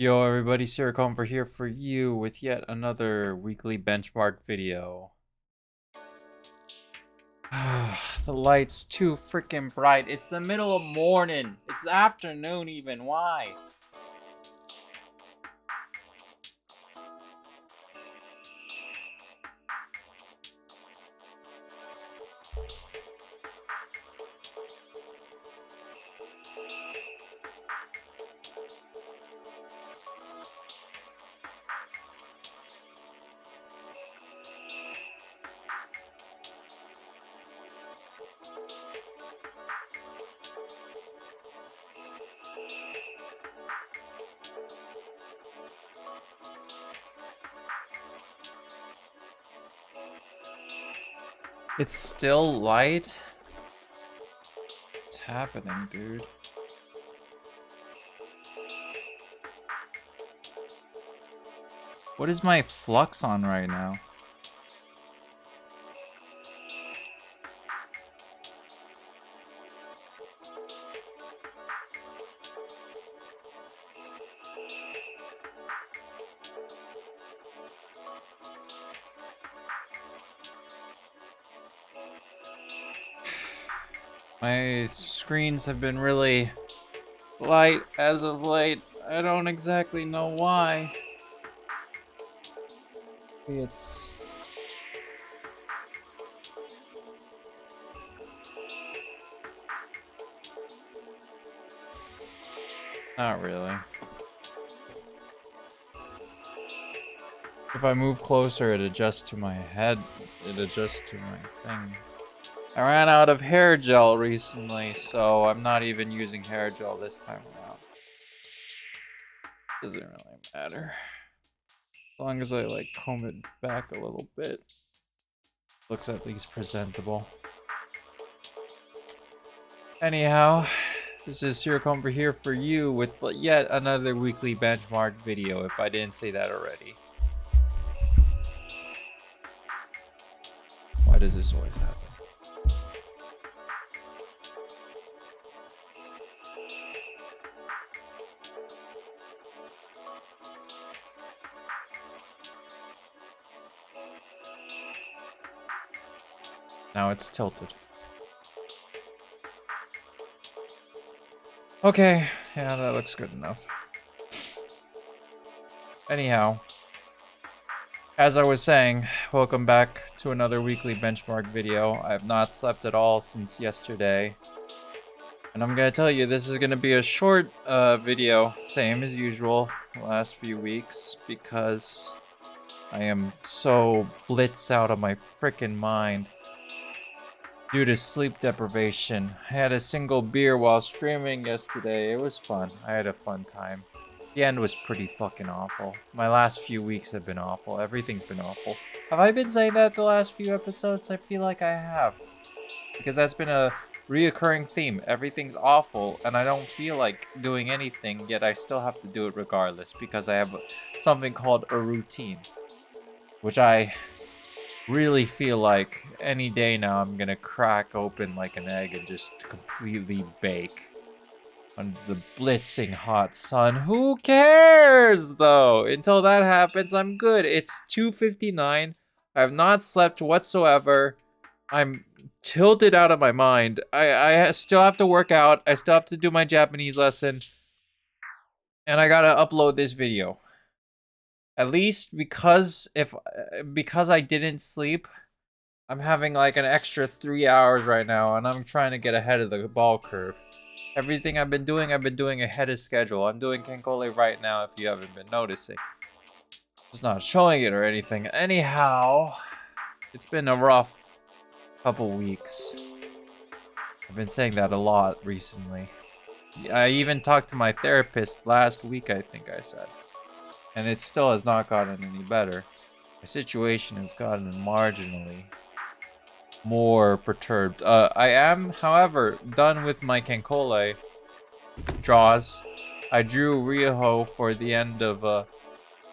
Yo everybody, Siricomber here for you with yet another weekly benchmark video. The light's too freaking bright. It's the middle of morning. It's afternoon even. Why? It's still light? What's happening, dude? What is my flux on right now? My screens have been really light as of late. I don't exactly know why. It's... not really. If I move closer, it adjusts to my head. It adjusts to my thing. I ran out of hair gel recently, so I'm not even using hair gel this time around. Doesn't really matter. As long as I like comb it back a little bit. Looks at least presentable. Anyhow, this is Siricomber here for you with yet another weekly benchmark video, if I didn't say that already. Why does this always happen? Now it's tilted. Okay, yeah, that looks good enough. Anyhow, as I was saying, welcome back to another weekly benchmark video. I have not slept at all since yesterday. And I'm gonna tell you, this is gonna be a short video, same as usual, the last few weeks, because I am so blitzed out of my freaking mind due to sleep deprivation. I had a single beer while streaming yesterday. It was fun. I had a fun time. The end was pretty fucking awful. My last few weeks have been awful. Everything's been awful. Have I been saying that the last few episodes? I feel like I have. Because that's been a reoccurring theme. Everything's awful, and I don't feel like doing anything, yet I still have to do it regardless, because I have something called a routine. Which I really feel like any day now I'm gonna crack open like an egg and just completely bake under the blitzing hot sun. Who cares though? Until that happens, I'm good. It's 2:59. I have not slept whatsoever. I'm tilted out of my mind. I still have to work out. I still have to do my Japanese lesson. And I gotta upload this video. At least because I didn't sleep, I'm having like an extra 3 hours right now, and I'm trying to get ahead of the ball curve. Everything I've been doing ahead of schedule. I'm doing Kenkole right now if you haven't been noticing. Just not showing it or anything. Anyhow, it's been a rough couple weeks. I've been saying that a lot recently. I even talked to my therapist last week, I think I said. And it still has not gotten any better. My situation has gotten marginally more perturbed. I am, however, done with my Kenkole draws. I drew Ryoho for the end of the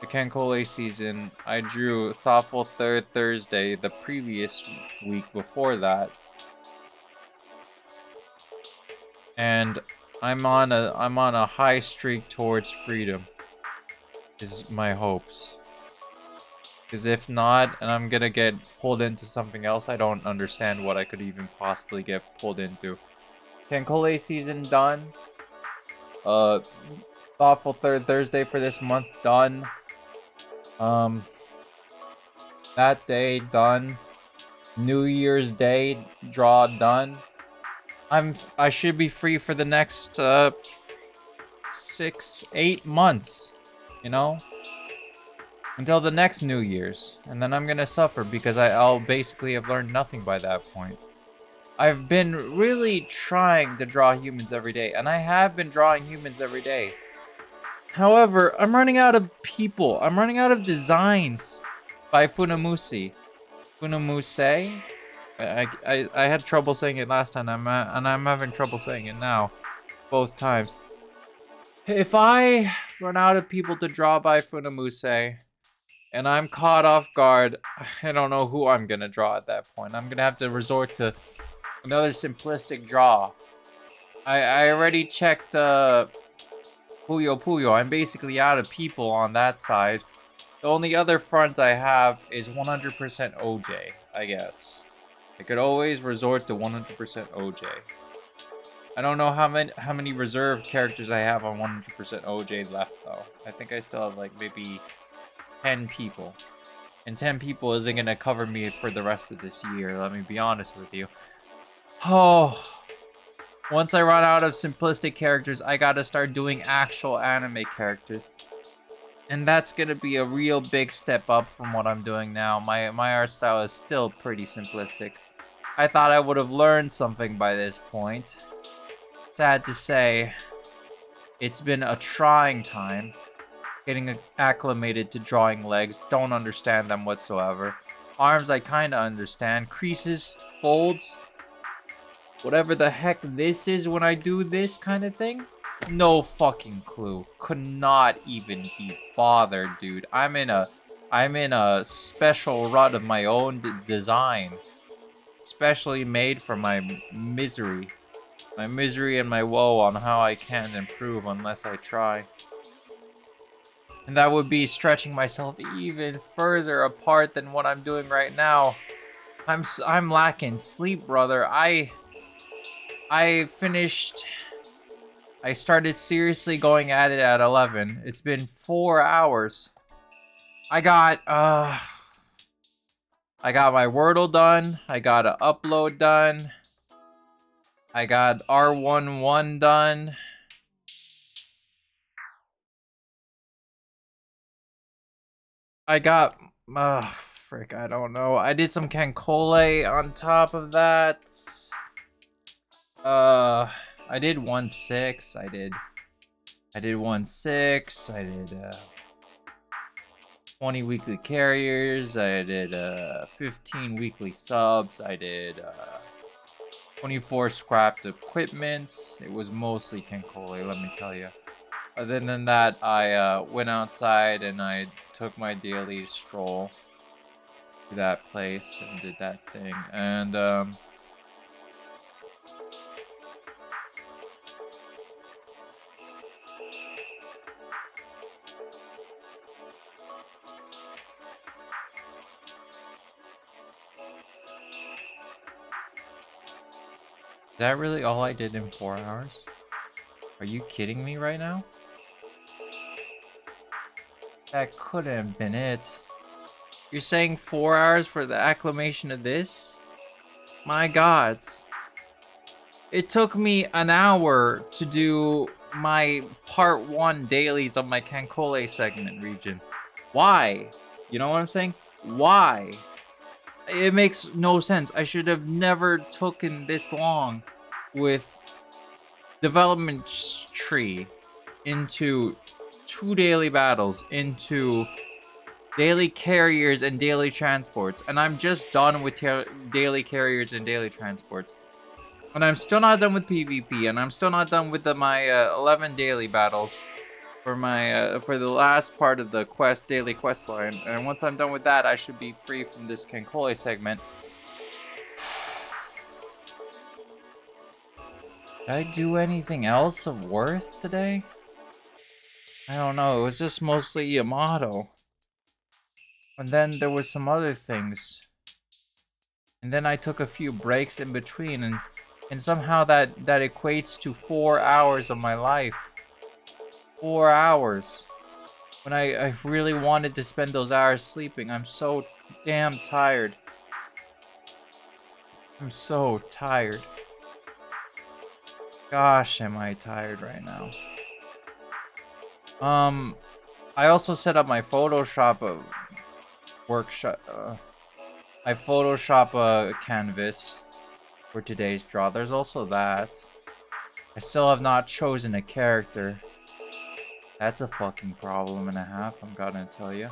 Kenkole season. I drew Thoughtful Third Thursday the previous week before that. And I'm on a high streak towards freedom. is my hopes. Because if not, and I'm gonna get pulled into something else, I don't understand what I could even possibly get pulled into. Cancole season done. Thoughtful third Thursday for this month done. That day done. New Year's Day draw done. I should be free for the next 6-8 months, you know, until the next New Year's, and then I'm gonna suffer because I'll basically have learned nothing by that point. I've been really trying to draw humans every day, and I have been drawing humans every day. However, I'm running out of people. I'm running out of designs by Funamuse. Funamuse? I had trouble saying it last time, and I'm having trouble saying it now, both times. If I run out of people to draw by Funamuse, and I'm caught off guard, I don't know who I'm gonna draw at that point. I'm gonna have to resort to another simplistic draw. I already checked Puyo Puyo. I'm basically out of people on that side. The only other front I have is 100% OJ, I guess. I could always resort to 100% OJ. I don't know how many reserved characters I have on 100% OJ left though. I think I still have like maybe 10 people. And 10 people isn't gonna cover me for the rest of this year, let me be honest with you. Oh, once I run out of simplistic characters, I gotta start doing actual anime characters. And that's gonna be a real big step up from what I'm doing now. My art style is still pretty simplistic. I thought I would have learned something by this point. Sad to say, it's been a trying time. Getting acclimated to drawing legs, don't understand them whatsoever. Arms I kinda understand. Creases, folds, whatever the heck this is when I do this kind of thing. No fucking clue. Could not even be bothered, dude. I'm in a special rut of my own design. Specially made for my misery. My misery and my woe on how I can't improve unless I try. And that would be stretching myself even further apart than what I'm doing right now. I'm lacking sleep, brother. I started seriously going at it at 11. It's been 4 hours. I got my Wordle done. I got an upload done. I got R11 done. I got, frick, I don't know. I did some Cancole on top of that. I did 1-6. I did 1-6. I did 20 weekly carriers. I did 15 weekly subs. I did 24 scrapped equipments. It was mostly Cancole, let me tell you. Other than that, I went outside and I took my daily stroll to that place and did that thing. And is that really all I did in 4 hours? Are you kidding me right now? That couldn't have been it. You're saying 4 hours for the acclimation of this? My gods. It took me an hour to do my part 1 dailies of my Cancole segment region. Why? You know what I'm saying? Why? It makes no sense. I should have never taken this long with development tree into 2 daily battles, into daily carriers and daily transports, and I'm just done with daily carriers and daily transports. And I'm still not done with PvP, and I'm still not done with my 11 daily battles for my for the last part of the daily quest line. And once I'm done with that, I should be free from this Cancole segment. Did I do anything else of worth today? I don't know, it was just mostly Yamato. And then there was some other things. And then I took a few breaks in between, and somehow that equates to 4 hours of my life. 4 hours. When I really wanted to spend those hours sleeping. I'm so damn tired. I'm so tired. Gosh, am I tired right now. I also set up my Photoshop workshop. I Photoshop a canvas for today's draw. There's also that. I still have not chosen a character. That's a fucking problem and a half, I'm gonna tell you.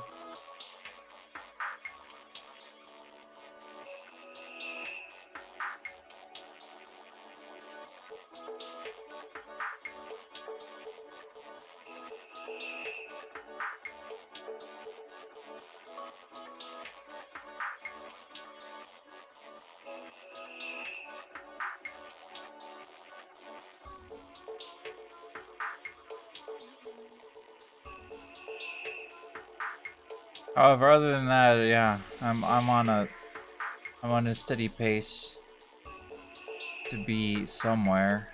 However, other than that, yeah, I'm on a steady pace to be somewhere.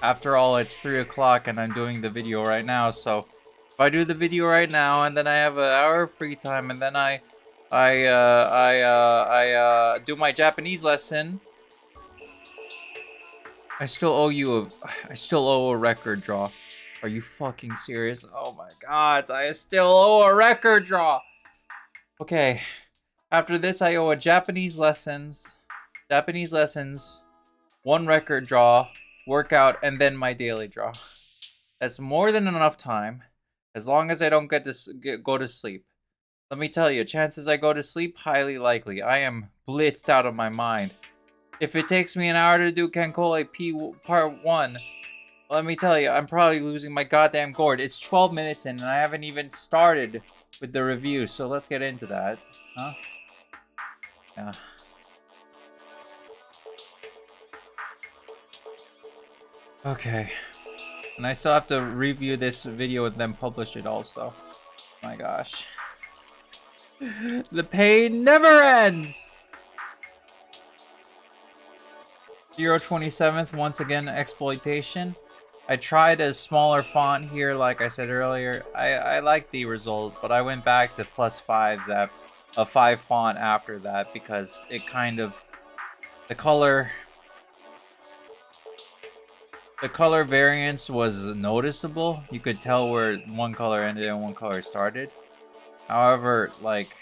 After all, it's 3 o'clock and I'm doing the video right now, so if I do the video right now and then I have an hour of free time and then I do my Japanese lesson, I still owe a record draw. Are you fucking serious? Oh my god, I still owe a record draw. Okay, after this I owe a Japanese lessons, 1 record draw, workout, and then my daily draw. That's more than enough time, as long as I don't go to sleep. Let me tell you, chances I go to sleep, highly likely. I am blitzed out of my mind. If it takes me an hour to do Kenkole P Part 1, let me tell you, I'm probably losing my goddamn gourd. It's 12 minutes in, and I haven't even started with the review, so let's get into that. Huh? Yeah. Okay. And I still have to review this video and then publish it also. My gosh. The pain never ends! 027th, once again, exploitation. I tried a smaller font here, like I said earlier. I like the result, but I went back to +5s at a 5 font after that because it kind of... The color variance was noticeable. You could tell where one color ended and one color started. However, like,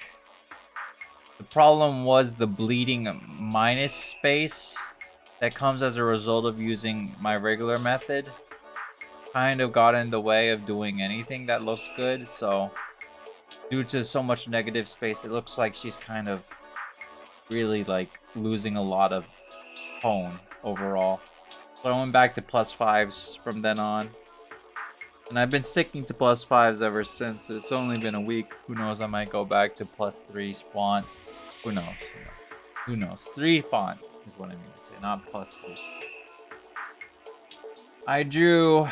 the problem was the bleeding minus space that comes as a result of using my regular method. Kind of got in the way of doing anything that looked good, so due to so much negative space, it looks like she's kind of really like losing a lot of tone overall. So I went back to +5s from then on. And I've been sticking to +5s ever since. It's only been a week. Who knows, I might go back to +3s font. Who knows? Who knows? 3 font is what I mean to say, not +3. I drew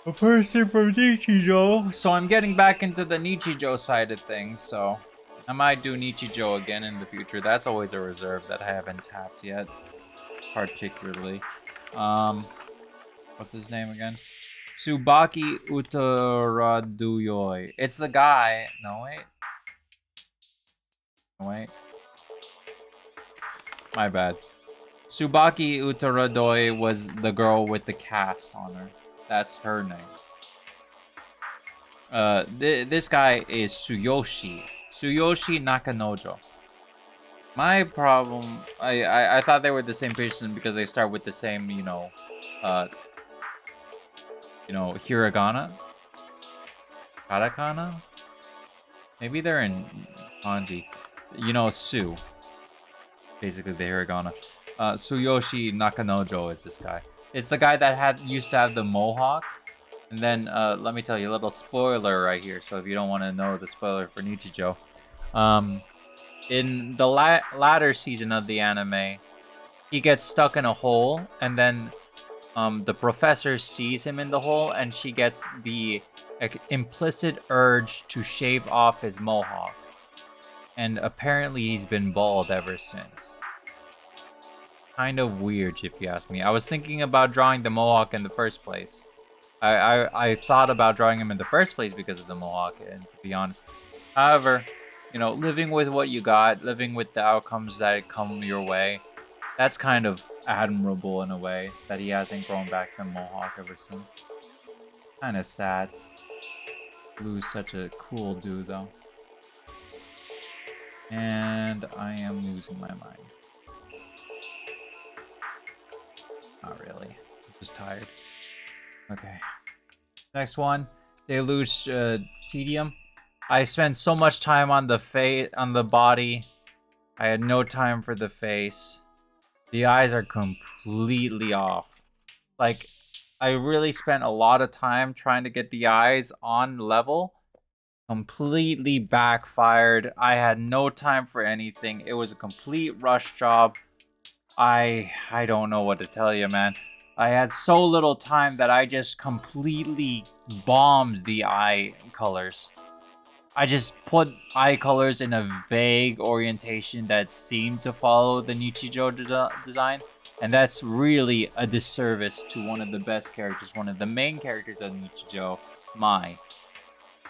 a person from Nichijou, so I'm getting back into the Nichijou side of things, so I might do Nichijou again in the future. That's always a reserve that I haven't tapped yet, particularly. What's his name again? Tsubaki Utaraduyoi. It's the guy. No, wait. Wait. My bad. Tsubaki Utaradoi was the girl with the cast on her. That's her name. This guy is Tsuyoshi. Tsuyoshi Nakanojo. My problem... I thought they were the same person because they start with the same, hiragana? Katakana? Maybe they're in kanji. Su. Basically the hiragana. Tsuyoshi Nakanojo is this guy. It's the guy that used to have the mohawk. And then, let me tell you a little spoiler right here. So if you don't want to know the spoiler for Nichijou. In the latter season of the anime, he gets stuck in a hole. And then the professor sees him in the hole, and she gets the implicit urge to shave off his mohawk. And apparently he's been bald ever since. Kind of weird, if you ask me. I was thinking about drawing the mohawk in the first place. I thought about drawing him in the first place because of the mohawk, and to be honest. However, you know, living with what you got, living with the outcomes that come your way, that's kind of admirable in a way, that he hasn't grown back the mohawk ever since. Kind of sad. Lose such a cool dude, though. And I am losing my mind. Not really. I'm just tired. Okay. Next one. They lose tedium. I spent so much time on the body. I had no time for the face. The eyes are completely off. Like, I really spent a lot of time trying to get the eyes on level. Completely backfired. I had no time for anything. It was a complete rush job. I don't know what to tell you, man. I had so little time that I just completely bombed the eye colors. I just put eye colors in a vague orientation that seemed to follow the Nichijou design. And that's really a disservice to one of the best characters, one of the main characters of Nichijou, Mai.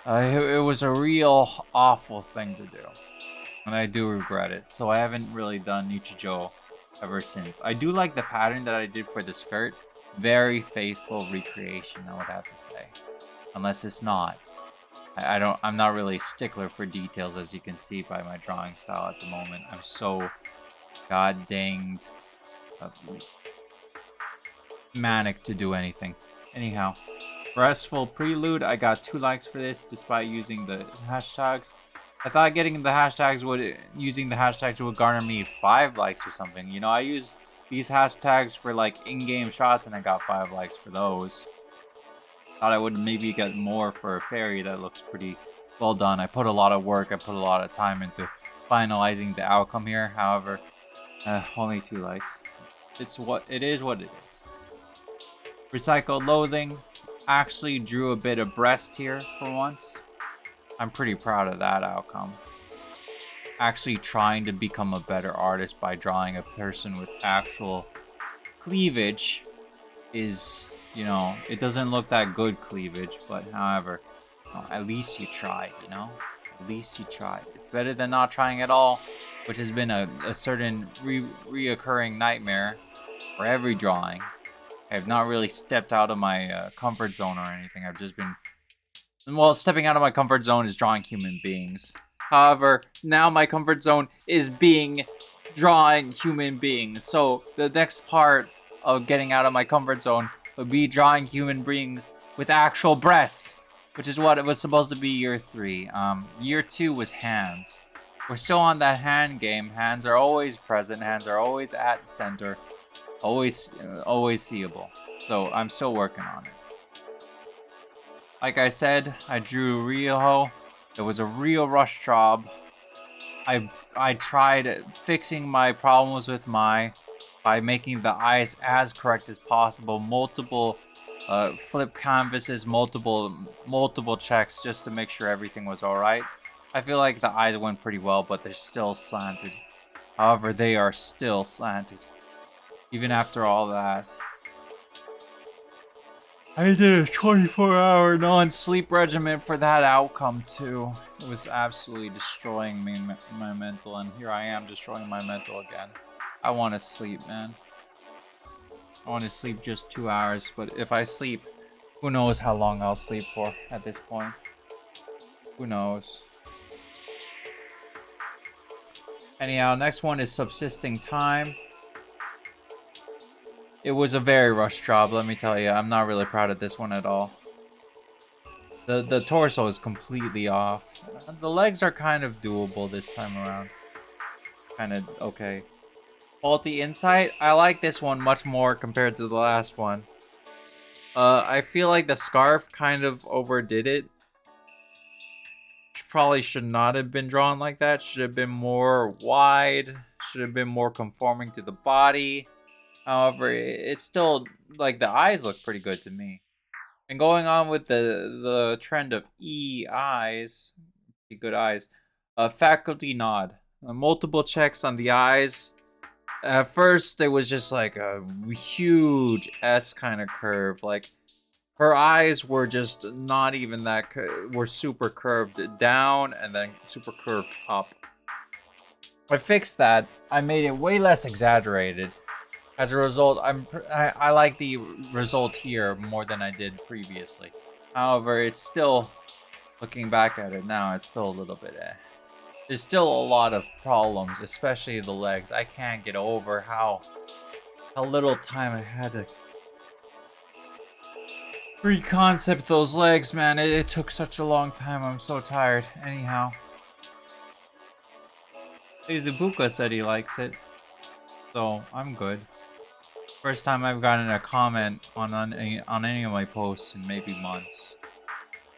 It was a real awful thing to do. And I do regret it. So I haven't really done Nichijou ever since. I do like the pattern that I did for the skirt. Very faithful recreation, I would have to say. Unless it's not. I'm not really a stickler for details, as you can see by my drawing style at the moment. I'm so god danged manic to do anything. Anyhow, Restful Prelude, I got 2 likes for this despite using the hashtags. I thought using the hashtags would garner me 5 likes or something. You know, I use these hashtags for like in-game shots and I got 5 likes for those. Thought I would maybe get more for a fairy that looks pretty well done. I put a lot of work, I put a lot of time into finalizing the outcome here. However, only 2 likes. It is what it is. Recycled Loathing actually drew a bit of breast here for once. I'm pretty proud of that outcome. Actually trying to become a better artist by drawing a person with actual cleavage is, you know, it doesn't look that good cleavage, but however, at least you tried, you know? At least you tried. It's better than not trying at all, which has been a certain reoccurring nightmare for every drawing. I have not really stepped out of my comfort zone or anything. I've just been... Well, stepping out of my comfort zone is drawing human beings. However, now my comfort zone is drawing human beings. So the next part of getting out of my comfort zone would be drawing human beings with actual breasts, which is what it was supposed to be year 3. Year 2 was hands. We're still on that hand game. Hands are always present. Hands are always at center. Always seeable. So I'm still working on it. Like I said, I drew Ryoho. It was a real rush job. I tried fixing my problems with Mai by making the eyes as correct as possible. Multiple flip canvases, multiple checks just to make sure everything was alright. I feel like the eyes went pretty well, but they're still slanted. However, they are still slanted. Even after all that. I did a 24-hour non-sleep regimen for that outcome too. It was absolutely destroying me, my mental, and here I am destroying my mental again. I want to sleep, man. I want to sleep just 2 hours, but if I sleep, who knows how long I'll sleep for at this point. Who knows. Anyhow, next one is Subsisting Time. It was a very rushed job, let me tell you. I'm not really proud of this one at all. The torso is completely off. The legs are kind of doable this time around. Kind of okay. Faulty Insight. I like this one much more compared to the last one. I feel like the scarf kind of overdid it. Probably should not have been drawn like that. Should have been more wide. Should have been more conforming to the body. However, it's still, like, the eyes look pretty good to me. And going on with the trend of eyes, pretty good eyes, faculty nod. Multiple checks on the eyes. At first, it was just like a huge S kind of curve. Like, her eyes were just not even that, were super curved down and then super curved up. I fixed that. I made it way less exaggerated. As a result, I like the result here more than I did previously. However, it's still, looking back at it now, it's still a little bit There's still a lot of problems, especially the legs. I can't get over how little time I had to pre-concept those legs, man. It took such a long time. I'm so tired. Anyhow, Izubuka said he likes it, so I'm good. First time I've gotten a comment on any of my posts in maybe months.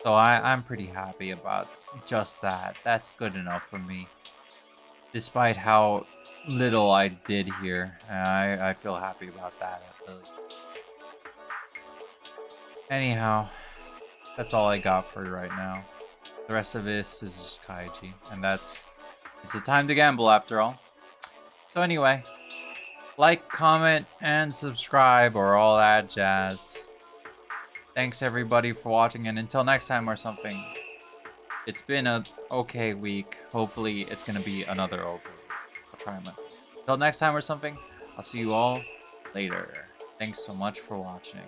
So I'm pretty happy about just that. That's good enough for me. Despite how little I did here, I feel happy about that, really. Anyhow, that's all I got for right now. The rest of this is just Kaiji, and it's the time to gamble after all. So anyway, like, comment, and subscribe, or all that jazz. Thanks everybody for watching, and until next time or something. It's been a okay week. Hopefully it's gonna be another okay week. I'll try my best. Until next time or something, I'll see you all later. Thanks so much for watching.